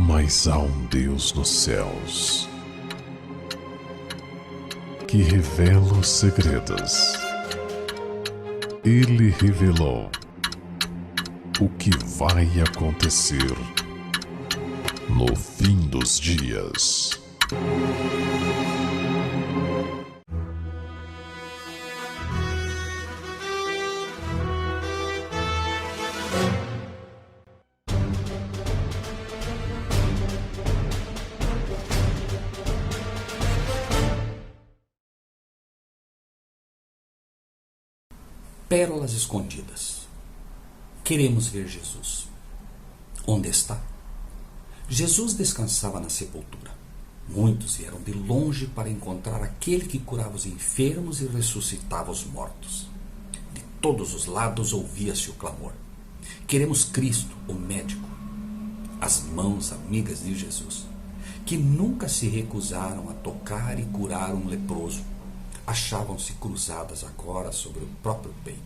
Mas há um Deus nos céus que revela os segredos. Ele revelou o que vai acontecer no fim dos dias. Pérolas escondidas. Queremos ver Jesus. Onde está? Jesus descansava na sepultura. Muitos vieram de longe para encontrar aquele que curava os enfermos e ressuscitava os mortos. De todos os lados ouvia-se o clamor. Queremos Cristo, o médico. As mãos amigas de Jesus, que nunca se recusaram a tocar e curar um leproso, achavam-se cruzadas agora sobre o próprio peito.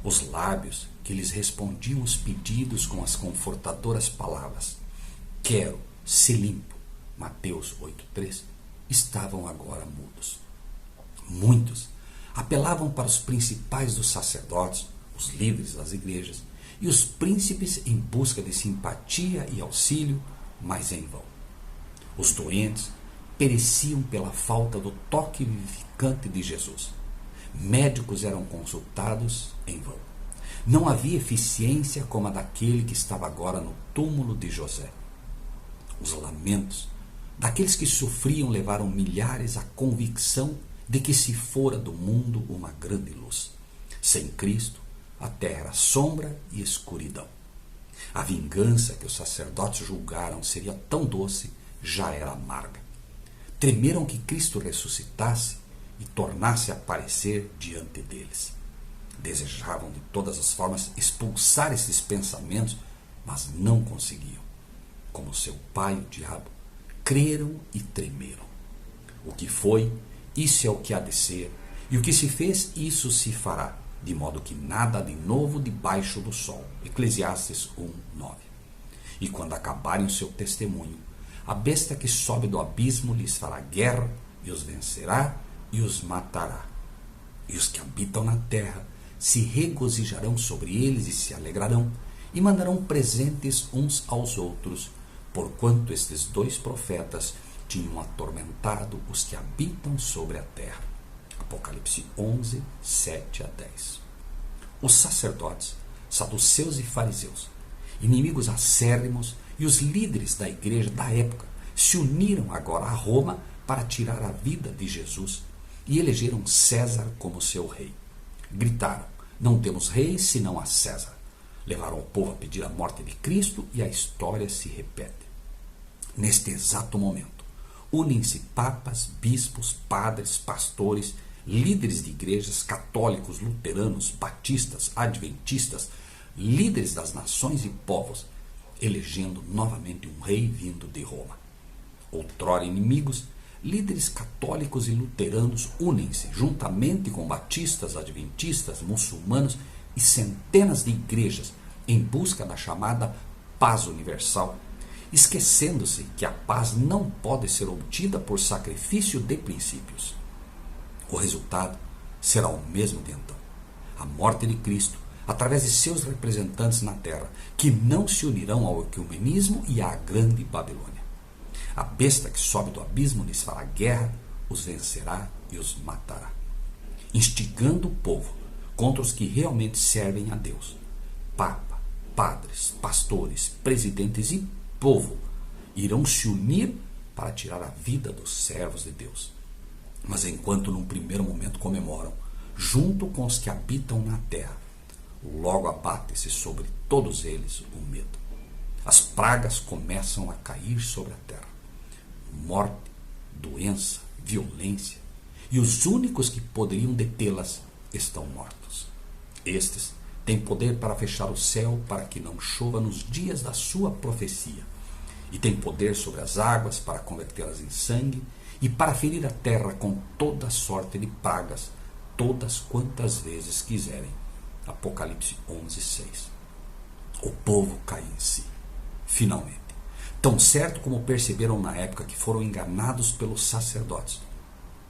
Os lábios que lhes respondiam os pedidos com as confortadoras palavras "Quero ser limpo", Mateus 8,3, estavam agora mudos. Muitos apelavam para os principais dos sacerdotes, os líderes das igrejas e os príncipes em busca de simpatia e auxílio, mas em vão. Os doentes pereciam pela falta do toque vivificante de Jesus. Médicos eram consultados em vão. Não havia eficiência como a daquele que estava agora no túmulo de José. Os lamentos daqueles que sofriam levaram milhares à convicção de que se fora do mundo uma grande luz. Sem Cristo, a terra era sombra e escuridão. A vingança que os sacerdotes julgaram seria tão doce já era amarga. Temeram que Cristo ressuscitasse e tornasse a aparecer diante deles. Desejavam de todas as formas expulsar esses pensamentos, mas não conseguiam. Como seu pai, o diabo, creram e tremeram. O que foi, isso é o que há de ser, e o que se fez, isso se fará, de modo que nada há de novo debaixo do sol. Eclesiastes 1:9. E quando acabarem o seu testemunho, a besta que sobe do abismo lhes fará guerra, e os vencerá e os matará. E os que habitam na terra se regozijarão sobre eles e se alegrarão, e mandarão presentes uns aos outros, porquanto estes dois profetas tinham atormentado os que habitam sobre a terra. Apocalipse 11, 7 a 10. Os sacerdotes, saduceus e fariseus, inimigos acérrimos, e os líderes da igreja da época se uniram agora a Roma para tirar a vida de Jesus e elegeram César como seu rei. Gritaram: "Não temos rei senão a César." Levaram o povo a pedir a morte de Cristo e a história se repete. Neste exato momento, unem-se papas, bispos, padres, pastores, líderes de igrejas, católicos, luteranos, batistas, adventistas, líderes das nações e povos, elegendo novamente um rei vindo de Roma. Outrora inimigos, líderes católicos e luteranos unem-se juntamente com batistas, adventistas, muçulmanos e centenas de igrejas em busca da chamada paz universal, esquecendo-se que a paz não pode ser obtida por sacrifício de princípios. O resultado será o mesmo de então: a morte de Cristo através de seus representantes na terra, que não se unirão ao ecumenismo e à grande Babilônia. A besta que sobe do abismo lhes fará guerra, os vencerá e os matará, instigando o povo contra os que realmente servem a Deus. Papa, padres, pastores, presidentes e povo irão se unir para tirar a vida dos servos de Deus. Mas enquanto num primeiro momento comemoram, junto com os que habitam na terra, logo abate-se sobre todos eles o medo. As pragas começam a cair sobre a terra. Morte, doença, violência. E os únicos que poderiam detê-las estão mortos. Estes têm poder para fechar o céu para que não chova nos dias da sua profecia. E têm poder sobre as águas para convertê-las em sangue e para ferir a terra com toda sorte de pragas, todas quantas vezes quiserem. Apocalipse 11:6. O povo cai em si, finalmente, Tão certo como perceberam na época que foram enganados pelos sacerdotes,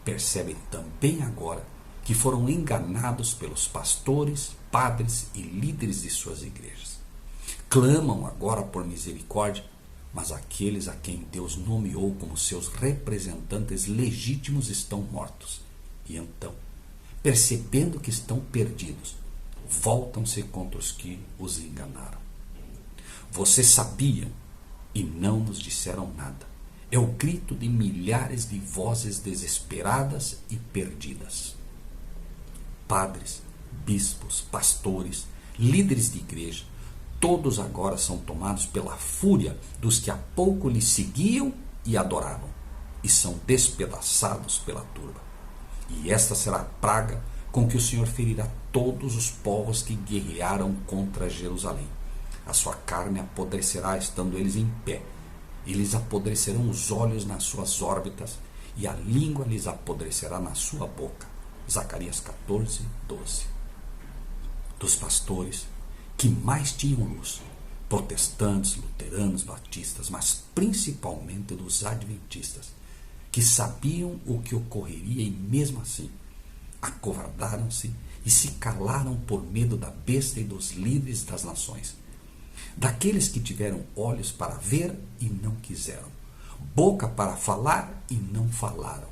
percebem também agora que foram enganados pelos pastores, padres e líderes de suas igrejas. Clamam agora por misericórdia, mas aqueles a quem Deus nomeou como seus representantes legítimos estão mortos. E então, percebendo que estão perdidos, voltam-se contra os que os enganaram. Vocês sabiam e não nos disseram nada. É o grito de milhares de vozes desesperadas e perdidas. Padres, bispos, pastores, líderes de igreja, todos agora são tomados pela fúria dos que há pouco lhe seguiam e adoravam, e são despedaçados pela turba. E esta será a praga com que o Senhor ferirá todos os povos que guerrearam contra Jerusalém. A sua carne apodrecerá estando eles em pé, e lhes apodrecerão os olhos nas suas órbitas, e a língua lhes apodrecerá na sua boca. Zacarias 14, 12. Dos pastores que mais tinham luz, protestantes, luteranos, batistas, mas principalmente dos adventistas, que sabiam o que ocorreria e mesmo assim acovardaram-se e se calaram por medo da besta e dos líderes das nações. Daqueles que tiveram olhos para ver e não quiseram, boca para falar e não falaram.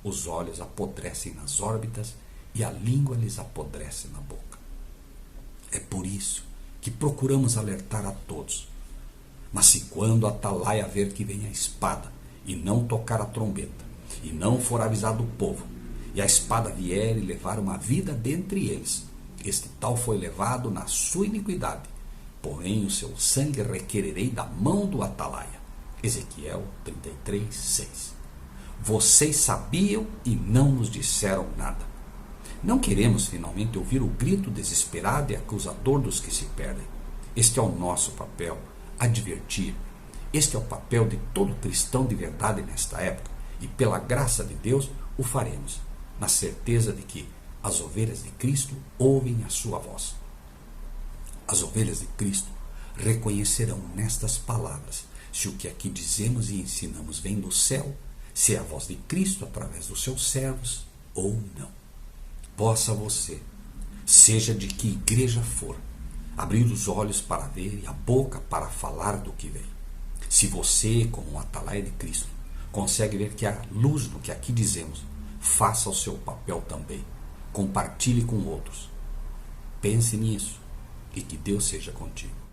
Os olhos apodrecem nas órbitas e a língua lhes apodrece na boca. É por isso que procuramos alertar a todos. Mas se quando a atalaia ver que vem a espada, e não tocar a trombeta, e não for avisado o povo, e a espada vier e levar uma vida dentre eles, este tal foi levado na sua iniquidade, porém o seu sangue requererei da mão do atalaia. Ezequiel 33, 6. Vocês sabiam e não nos disseram nada. Não queremos finalmente ouvir o grito desesperado e acusador dos que se perdem. Este é o nosso papel, advertir. Este é o papel de todo cristão de verdade nesta época, e pela graça de Deus o faremos, na certeza de que as ovelhas de Cristo ouvem a sua voz. As ovelhas de Cristo reconhecerão nestas palavras se o que aqui dizemos e ensinamos vem do céu, se é a voz de Cristo através dos seus servos ou não. Possa você, seja de que igreja for, abrir os olhos para ver e a boca para falar do que vem. Se você, como um atalaia de Cristo, consegue ver que há luz no que aqui dizemos, faça o seu papel também. Compartilhe com outros. Pense nisso e que Deus seja contigo.